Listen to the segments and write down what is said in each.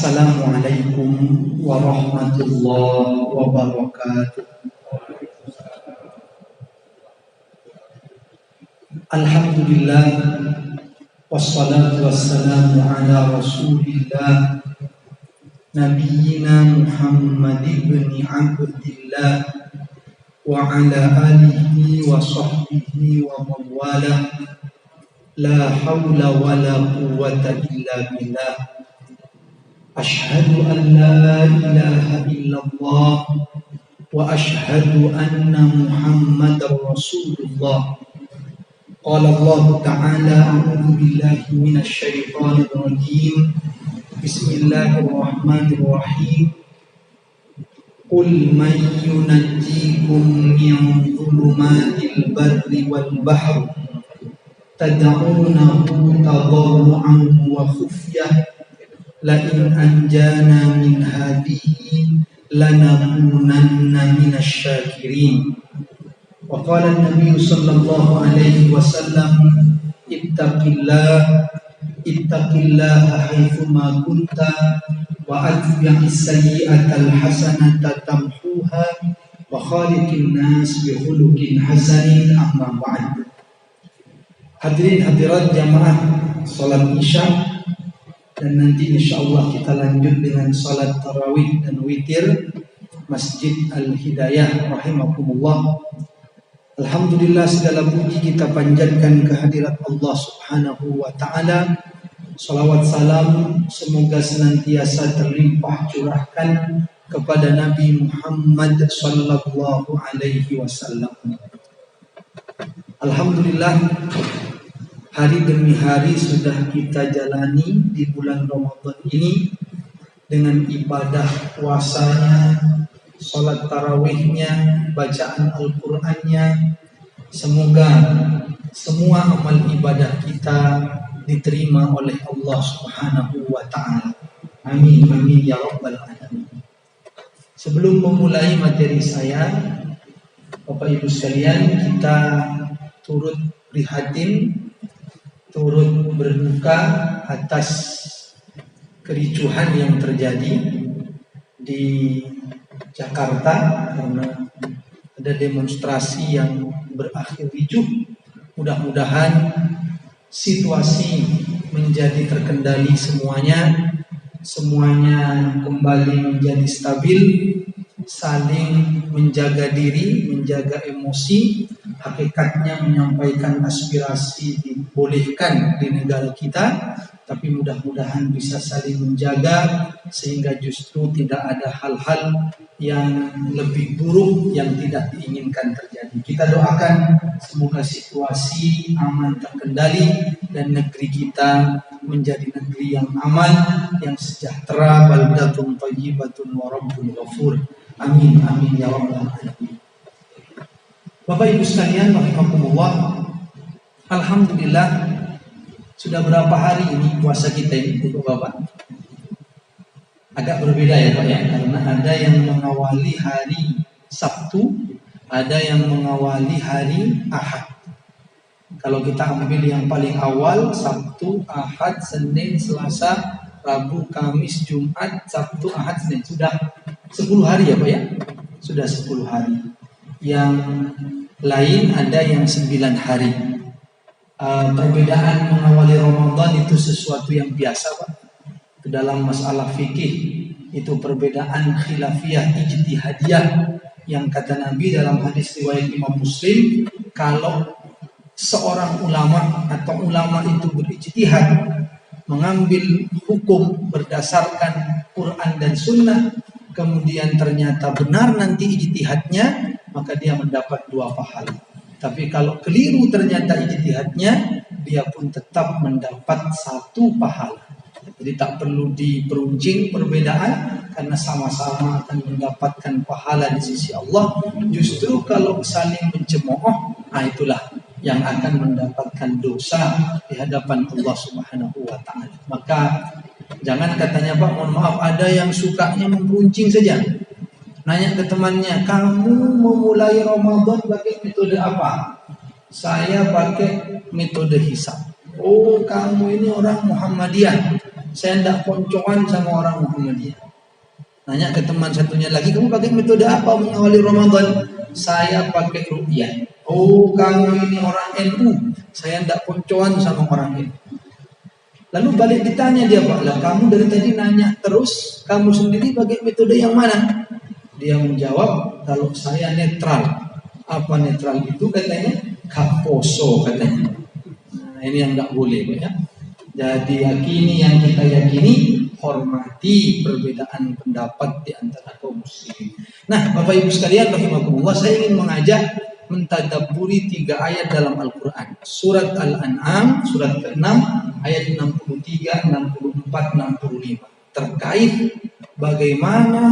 Assalamualaikum warahmatullahi wabarakatuh. Alhamdulillah, wassalatu wassalamu ala rasulillah, nabiyyina Muhammad ibn Abdillah wa ala alihi wa sahbihi wa man wala. La hawla wa la quwwata illa billah. Ashhadu an la ilaha illallah wa ashhadu anna Muhammadar Rasulullah. Qala Allah Ta'ala, a'udzu billahi minasy syaithanir rajim. Bismillahirrahmanirrahim. Qul man yunajjikum min dhulumatil barri wal bahri tad'unahu tadarruan wa khufyah la in anjana min hadhihi lanakunanna minasy syakirin. Wa qala an-nabiy sallallahu alaihi wasallam, ittaqillaha haitsu ma kunta wa atbi'is sayyi'atal hasanata tamhuha wa khaliqin nas bi khuluqin hasanin, amma ba'd. Hadirin hadirat jamaah salat Isya, dan nanti insyaallah kita lanjut dengan salat tarawih dan witir Masjid Al-Hidayah rahimakumullah. Alhamdulillah, segala puji kita panjatkan kehadirat Allah Subhanahu wa taala. Salawat salam semoga senantiasa terlimpah curahkan kepada Nabi Muhammad sallallahu alaihi wasallam. Alhamdulillah, hari demi hari sudah kita jalani di bulan Ramadan ini dengan ibadah puasanya, salat tarawihnya, bacaan Al-Qur'annya. Semoga semua amal ibadah kita diterima oleh Allah Subhanahu wa taala. Amin amin ya rabbal alamin. Sebelum memulai materi saya, Bapak Ibu sekalian, kita turut prihatin, turut berduka atas kericuhan yang terjadi di Jakarta karena ada demonstrasi yang berakhir ricuh. Mudah-mudahan situasi menjadi terkendali semuanya kembali menjadi stabil, saling menjaga diri, menjaga emosi. Hakikatnya menyampaikan aspirasi dibolehkan di negara kita, tapi mudah-mudahan bisa saling menjaga sehingga justru tidak ada hal-hal yang lebih buruk yang tidak diinginkan terjadi. Kita doakan semoga situasi aman terkendali dan negeri kita menjadi negeri yang aman, yang sejahtera, baldatun thayyibatun wa rabbun ghafur. Amin amin ya rabbal alamin. Bapak Ibu sekalian rahimakumullah, alhamdulillah sudah berapa hari ini puasa kita ini, Bapak? Agak berbeda ya Pak ya, karena ada yang mengawali hari Sabtu, ada yang mengawali hari Ahad. Kalau kita ambil yang paling awal, Sabtu, Ahad, Senin, Selasa, Rabu, Kamis, Jumat, Sabtu, Ahad, Senin, sudah 10 hari ya Pak ya? Sudah 10 hari. Yang lain ada yang 9 hari. Perbedaan mengawali Ramadan itu sesuatu yang biasa Pak. Dalam masalah fikih itu perbedaan khilafiyah ijtihadiyah yang kata Nabi dalam hadis riwayat Imam Muslim, kalau seorang ulama atau ulama itu berijtihad mengambil hukum berdasarkan Quran dan Sunnah, kemudian ternyata benar nanti ijtihadnya, maka dia mendapat 2 pahala. Tapi kalau keliru ternyata ijtihadnya, dia pun tetap mendapat 1 pahala. Jadi tak perlu diperuncing perbedaan, karena sama-sama akan mendapatkan pahala di sisi Allah. Justru kalau saling mencemooh, itulah yang akan mendapatkan dosa di hadapan Allah Subhanahu wa taala. Maka jangan katanya Pak, mohon maaf, ada yang sukanya memperuncing saja. Nanya ke temannya, kamu memulai Ramadan pakai metode apa? Saya pakai metode hisab. Oh, kamu ini orang Muhammadiyah. saya tidak koncoan sama orang Muhammadiyah. Nanya ke teman satunya lagi, kamu pakai metode apa mengawali Ramadan? Saya pakai ruqyah. Oh, kamu ini orang NU. Saya tidak koncoan sama orang NU. Lalu balik ditanya dia, Pak, lah kamu dari tadi nanya terus, kamu sendiri pakai metode yang mana? Dia menjawab, kalau saya netral. Apa netral itu? Katanya kaposo katanya. Nah, ini yang tidak boleh, Pak, ya. Jadi yakini yang kita yakini, hormati perbedaan pendapat di antara kaum muslimin. Nah, Bapak Ibu sekalian rahimakumullah, saya ingin mengajak mentadabburi 3 ayat dalam Al-Qur'an. Surat Al-An'am, surat ke-6, ayat 63, 64, 65. Terkait bagaimana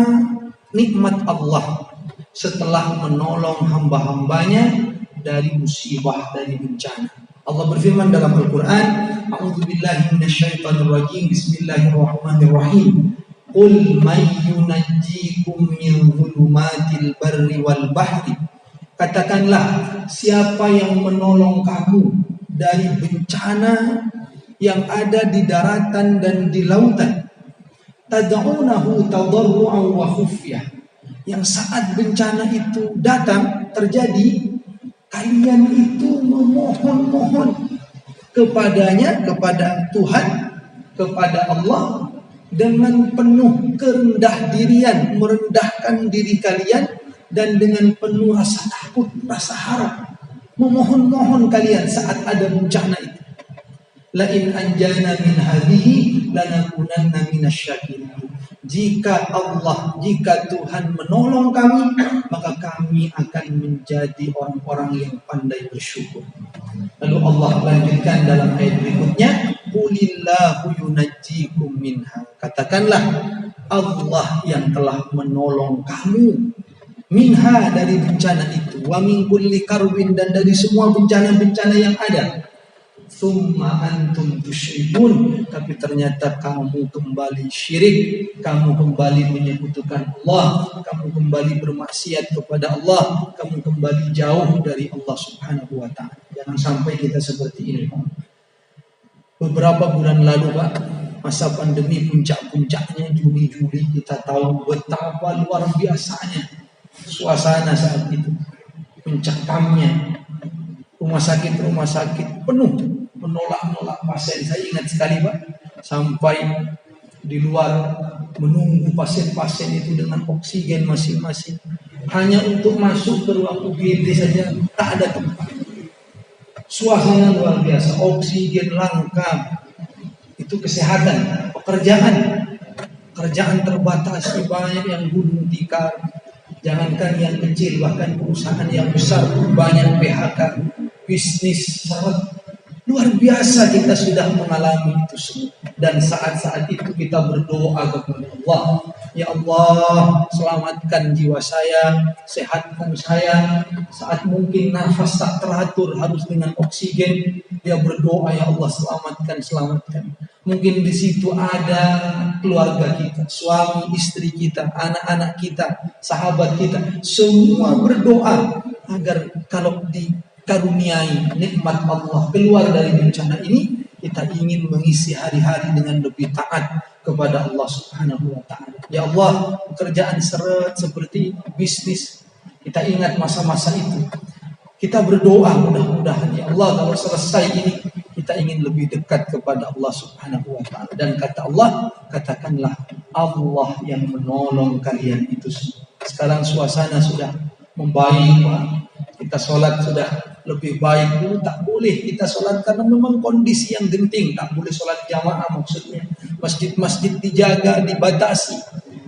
nikmat Allah setelah menolong hamba-hambanya dari musibah, dari bencana. Allah berfirman dalam Al-Quran, A'udzubillahi minasyaitonirrajim, Bismillahirrahmanirrahim. Qul may yunajjikum min dhulumatil barri wal bahri. Katakanlah, siapa yang menolong kamu dari bencana yang ada di daratan dan di lautan. Tad'unahu tadarru'an wa khufyah. Yang saat bencana itu datang, terjadi, kalian itu memohon-mohon kepadanya, kepada Tuhan, kepada Allah dengan penuh kerendah dirian, merendahkan diri kalian dan dengan penuh rasa takut, rasa harap, memohon-mohon kalian saat ada bencana itu. La in anjalna min hadhihi lanakunanna minasyakirin. Jika Tuhan menolong kami, maka kami akan menjadi orang-orang yang pandai bersyukur. Lalu Allah lanjutkan dalam ayat berikutnya, Qulillahu yunajjikum minha. Katakanlah, Allah yang telah menolong kamu minha, dari bencana itu, wa min kulli karbin, dan dari semua bencana-bencana yang ada. Tsumma antum tusyrikun, tapi ternyata kamu kembali syirik, kamu kembali menyekutukan Allah, kamu kembali bermaksiat kepada Allah, kamu kembali jauh dari Allah Subhanahu wa taala. Jangan sampai kita seperti ini, Pak. Beberapa bulan lalu, Pak, masa pandemi puncak-puncaknya Juni-Juli, kita tahu betapa luar biasanya suasana saat itu, pencekamnya rumah sakit penuh, menolak pasien. Saya ingat sekali, Pak, sampai di luar menunggu pasien-pasien itu dengan oksigen masing-masing, hanya untuk masuk ke ruang UGD saja tak ada tempat. Suasana luar biasa, oksigen langka. Itu kesehatan, pekerjaan terbatas, banyak yang gulung tikar. Jangankan yang kecil, bahkan perusahaan yang besar banyak PHK, bisnis sangat luar biasa. Kita sudah mengalami itu semua, dan saat-saat itu kita berdoa kepada Allah, ya Allah, selamatkan jiwa saya, sehatkan saya. Saat mungkin nafas tak teratur, harus dengan oksigen, dia berdoa, ya Allah, selamatkan. Mungkin di situ ada keluarga kita, suami, istri kita, anak-anak kita, sahabat kita, semua berdoa agar kalau dikaruniai nikmat Allah keluar dari bencana ini, kita ingin mengisi hari-hari dengan lebih taat kepada Allah Subhanahu wa taala. Ya Allah, pekerjaan seret seperti bisnis, kita ingat masa-masa itu. Kita berdoa, mudah-mudahan ya Allah, kalau selesai ini kita ingin lebih dekat kepada Allah Subhanahu wa taala. Dan kata Allah, katakanlah, Allah yang menolong kalian itu semua. Sekarang suasana sudah membaik, Pak. Kita sholat sudah lebih baik. Dulu tak boleh kita sholat karena memang kondisi yang genting, tak boleh sholat jamaah, maksudnya masjid-masjid dijaga, dibatasi.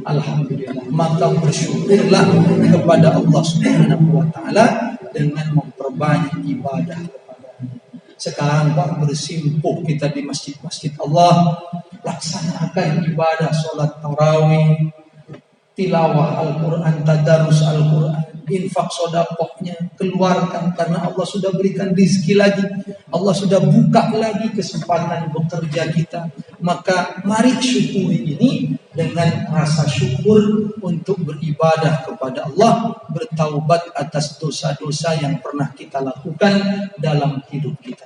Alhamdulillah, maka bersyukurlah kepada Allah Subhanahu wa taala dengan memperbanyak ibadah kepada-Nya. Sekarang, Pak, bersimpuh kita di masjid-masjid Allah, laksanakan ibadah sholat tarawih, tilawah Al-Quran, tadarus Al-Quran, infak sedekahnya keluarkan, karena Allah sudah berikan rezeki lagi, Allah sudah buka lagi kesempatan bekerja kita. Maka mari syukuri ini dengan rasa syukur untuk beribadah kepada Allah, bertaubat atas dosa-dosa yang pernah kita lakukan dalam hidup kita.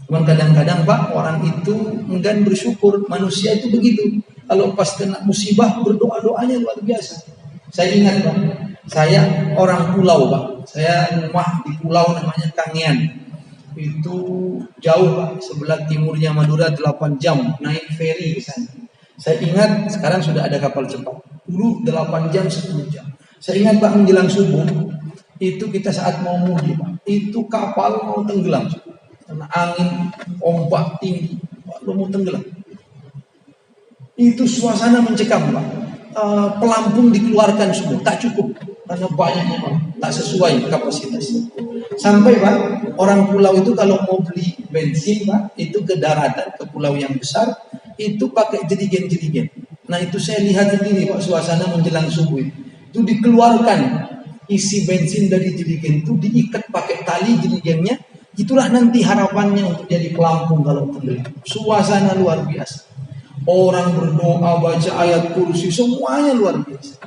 Cuman kadang-kadang Pak, orang itu enggan bersyukur. Manusia itu begitu. Kalau pas kena musibah, berdoa-doanya luar biasa. Saya ingat Pak, saya orang pulau Pak. Saya rumah di pulau namanya Kangean. Itu jauh Pak, sebelah timurnya Madura 8 jam naik ferry ke sana. Saya ingat sekarang sudah ada kapal cepat. Dulu 8 jam 10 jam. Saya ingat Pak menjelang subuh itu kita saat mau mudik Pak, itu kapal mau tenggelam karena angin ombak tinggi, Pak, mau tenggelam. Itu suasana mencekam Pak. Pelampung dikeluarkan semua, tak cukup karena banyaknya Pak, tak sesuai kapasitasnya. Sampai Pak, orang pulau itu kalau mau beli bensin Pak, itu ke daratan, ke pulau yang besar, itu pakai jerigen-jerigen. Nah itu saya lihat sendiri Pak, suasana menjelang subuh itu dikeluarkan isi bensin dari jerigen itu, diikat pakai tali jerigennya. Itulah nanti harapannya untuk jadi pelampung kalau tenggelam. Suasana luar biasa. Orang berdoa, baca ayat kursi, semuanya luar biasa.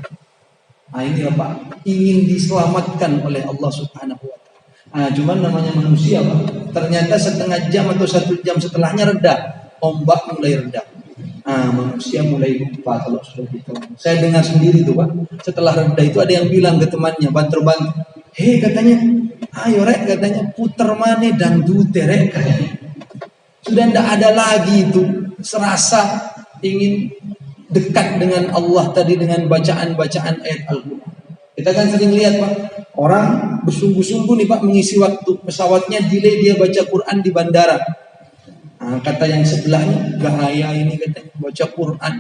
Nah inilah Pak, ingin diselamatkan oleh Allah Subhanahu wa ta'ala. Nah cuman namanya manusia Pak, ternyata setengah jam atau 1 jam setelahnya reda, ombak mulai reda. Nah manusia mulai lupa kalau sudah gitu. Saya dengar sendiri tuh Pak, setelah reda itu ada yang bilang ke temannya, banter-banter. Hei katanya, ayo rek katanya, puter mane dan dute rek katanya. Sudah tidak ada lagi itu serasa ingin dekat dengan Allah tadi dengan bacaan-bacaan ayat Al-Quran. Kita kan sering lihat Pak, orang bersungguh-sungguh nih Pak mengisi waktu, pesawatnya delay dia baca Quran di bandara. Nah, kata yang sebelahnya, gaya ini katanya baca Quran.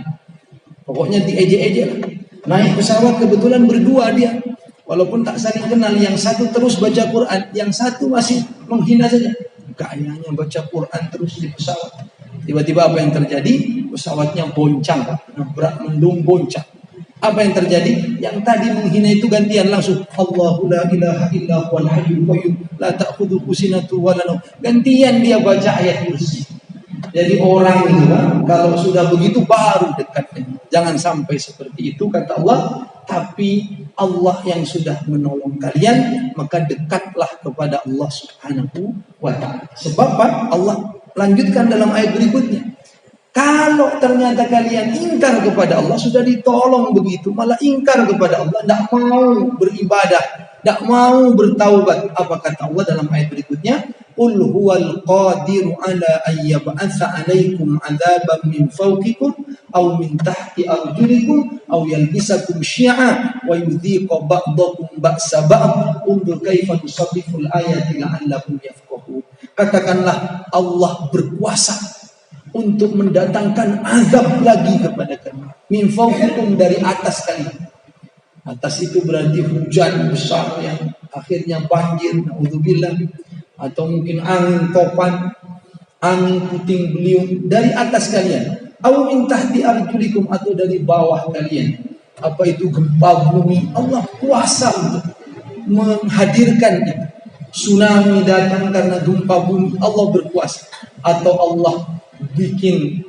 Pokoknya diejek-ejek lah. Naik pesawat kebetulan berdua dia. Walaupun tak saling kenal, yang satu terus baca Quran, yang satu masih menghina saja. Gayanya baca Quran terus di pesawat. Tiba-tiba apa yang terjadi? Pesawatnya boncang, nabrak mendung boncang. Apa yang terjadi? Yang tadi menghina itu gantian langsung. Allahu la ilaha illa huwal hayyul qayyum la ta'khudhuhu sinatun wa la nawm. Gantian dia baca ayat kursi. Jadi orang itu kalau sudah begitu baru dekat. Jangan sampai seperti itu kata Allah. Tapi Allah yang sudah menolong kalian, maka dekatlah kepada Allah Subhanahu wa ta'ala. Sebab Allah lanjutkan dalam ayat berikutnya. Kalau ternyata kalian ingkar kepada Allah, sudah ditolong begitu, malah ingkar kepada Allah, tidak mau beribadah, tidak mau bertaubat. Apa kata Allah dalam ayat berikutnya? Qul huwal qadiru ala ayyab'atsa 'alaikum 'adzaban min fawqikum aw min tahti arjulikum aw yalbisakum syi'a wa yudhiqa ba'dakum ba'sa ba'd. Unzur kaifa nusarriful ayati la'allakum yafqahun. Katakanlah Allah berkuasa untuk mendatangkan azab lagi kepada kalian. Min fawqikum, dari atas kalian. Atas itu berarti hujan besar yang akhirnya banjir, naudzubillah, atau mungkin angin topan, angin puting beliung dari atas kalian. Aw min tahti arjulikum, atau dari bawah kalian. Apa itu gempa bumi? Allah kuasa untuk menghadirkan itu. Tsunami datang karena gempa bumi, Allah berkuasa. Atau Allah bikin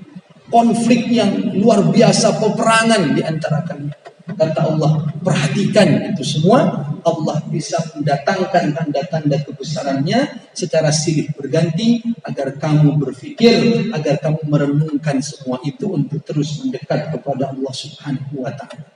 konflik yang luar biasa, peperangan di antara kalian. Kata Allah, perhatikan itu semua. Allah bisa mendatangkan tanda-tanda kebesarannya secara silih berganti agar kamu berpikir, agar kamu merenungkan semua itu untuk terus mendekat kepada Allah Subhanahu wa ta'ala.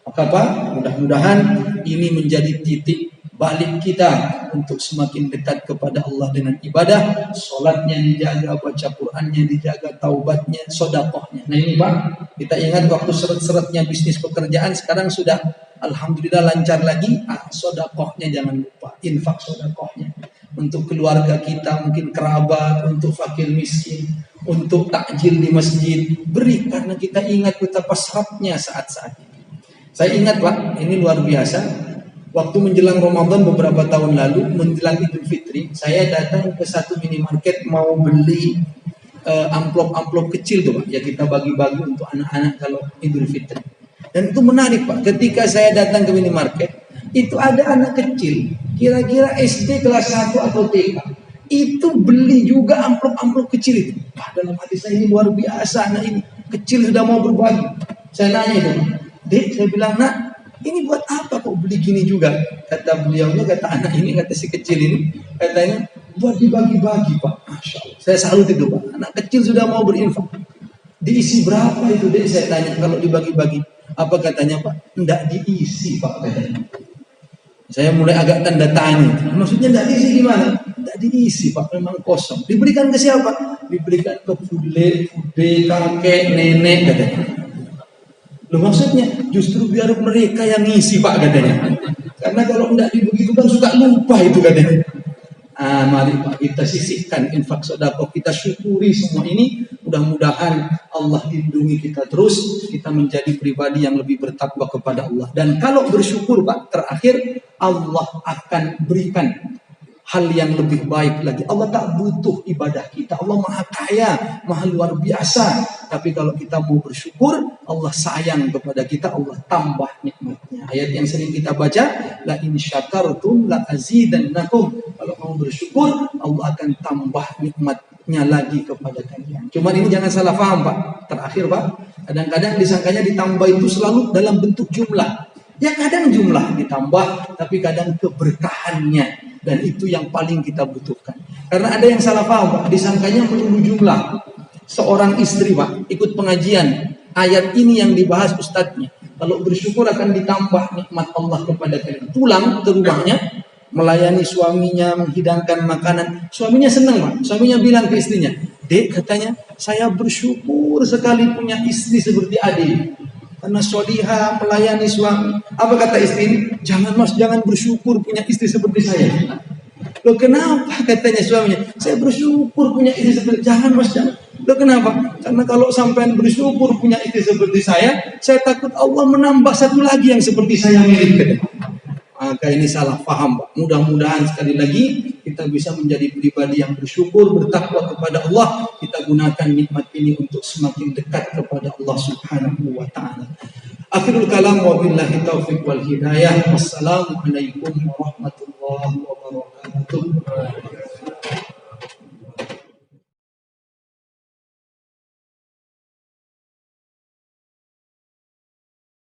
Maka Pak, mudah-mudahan ini menjadi titik balik kita untuk semakin dekat kepada Allah dengan ibadah. Solatnya dijaga, baca Qurannya dijaga, taubatnya, sodakohnya. Nah ini Pak, kita ingat waktu seret-seretnya bisnis pekerjaan, sekarang sudah alhamdulillah lancar lagi. Sodakohnya jangan lupa, infak sodakohnya untuk keluarga kita, mungkin kerabat, untuk fakir miskin, untuk takjil di masjid. Beri, karena kita ingat betapa syaratnya saat-saat ini. Saya ingat Pak, ini luar biasa. Waktu menjelang Ramadan beberapa tahun lalu, menjelang Idul Fitri, saya datang ke satu minimarket mau beli amplop-amplop kecil tuh Pak, ya kita bagi-bagi untuk anak-anak kalau Idul Fitri. Dan itu menarik Pak, ketika saya datang ke minimarket, itu ada anak kecil, kira-kira SD kelas 1 atau TK. Itu beli juga amplop-amplop kecil itu. Wah, dalam hati saya ini luar biasa, anak ini kecil sudah mau berbagi. Saya nanya itu, Dek, saya bilang, nak, ini buat apa kok beli gini juga? Kata beliaunya, kata anak ini, kata si kecil ini, katanya buat dibagi-bagi Pak. Masya Allah. Saya salut itu Pak. Anak kecil sudah mau berinfak. Diisi berapa itu deh? Saya tanya kalau dibagi-bagi. Apa katanya Pak? Tidak diisi Pak katanya. Saya mulai agak tanda tanya. Maksudnya tidak diisi gimana? Tidak diisi Pak, memang kosong. Diberikan ke siapa? Diberikan ke bude, kakek, nenek katanya. Loh maksudnya justru biar mereka yang ngisi Pak katanya. Karena kalau tidak dibegitukan suka lupa itu katanya. Mari Pak kita sisihkan infak sedekah, kita syukuri semua ini. Mudah-mudahan Allah lindungi kita terus, kita menjadi pribadi yang lebih bertakwa kepada Allah. Dan kalau bersyukur Pak, terakhir Allah akan berikan hal yang lebih baik lagi. Allah tak butuh ibadah kita. Allah maha kaya, maha luar biasa. Tapi kalau kita mau bersyukur, Allah sayang kepada kita, Allah tambah nikmatnya. Ayat yang sering kita baca, la in syakartum la azidannakum. Kalau mau bersyukur, Allah akan tambah nikmatnya lagi kepada kalian. Cuma ini jangan salah paham Pak. Terakhir Pak, kadang-kadang disangkanya ditambah itu selalu dalam bentuk jumlah. Ya kadang jumlah ditambah, tapi kadang keberkahannya. Dan itu yang paling kita butuhkan. Karena ada yang salah paham Pak, disangkanya melulu jumlah. Seorang istri Pak, ikut pengajian, ayat ini yang dibahas ustadznya. Kalau bersyukur akan ditambah nikmat Allah kepada kalian. Pulang ke rumahnya, melayani suaminya, menghidangkan makanan. Suaminya senang Pak, suaminya bilang ke istrinya, Dek katanya, saya bersyukur sekali punya istri seperti adik. Karena sholihah melayani suami. Apa kata istri? Jangan mas, jangan bersyukur punya istri seperti saya. Loh kenapa katanya suaminya? Saya bersyukur punya istri seperti jangan mas, jangan. Loh kenapa? Karena kalau sampean bersyukur punya istri seperti saya takut Allah menambah satu lagi yang seperti saya miliki. Maka ini salah paham Pak. Mudah-mudahan sekali lagi kita bisa menjadi pribadi yang bersyukur, bertakwa kepada Allah. Kita gunakan nikmat ini untuk semakin dekat kepada Allah Subhanahu wa taala. Akhirul kalam wa billahi taufiq wal hidayah. Wassalamualaikum warahmatullahi wabarakatuh.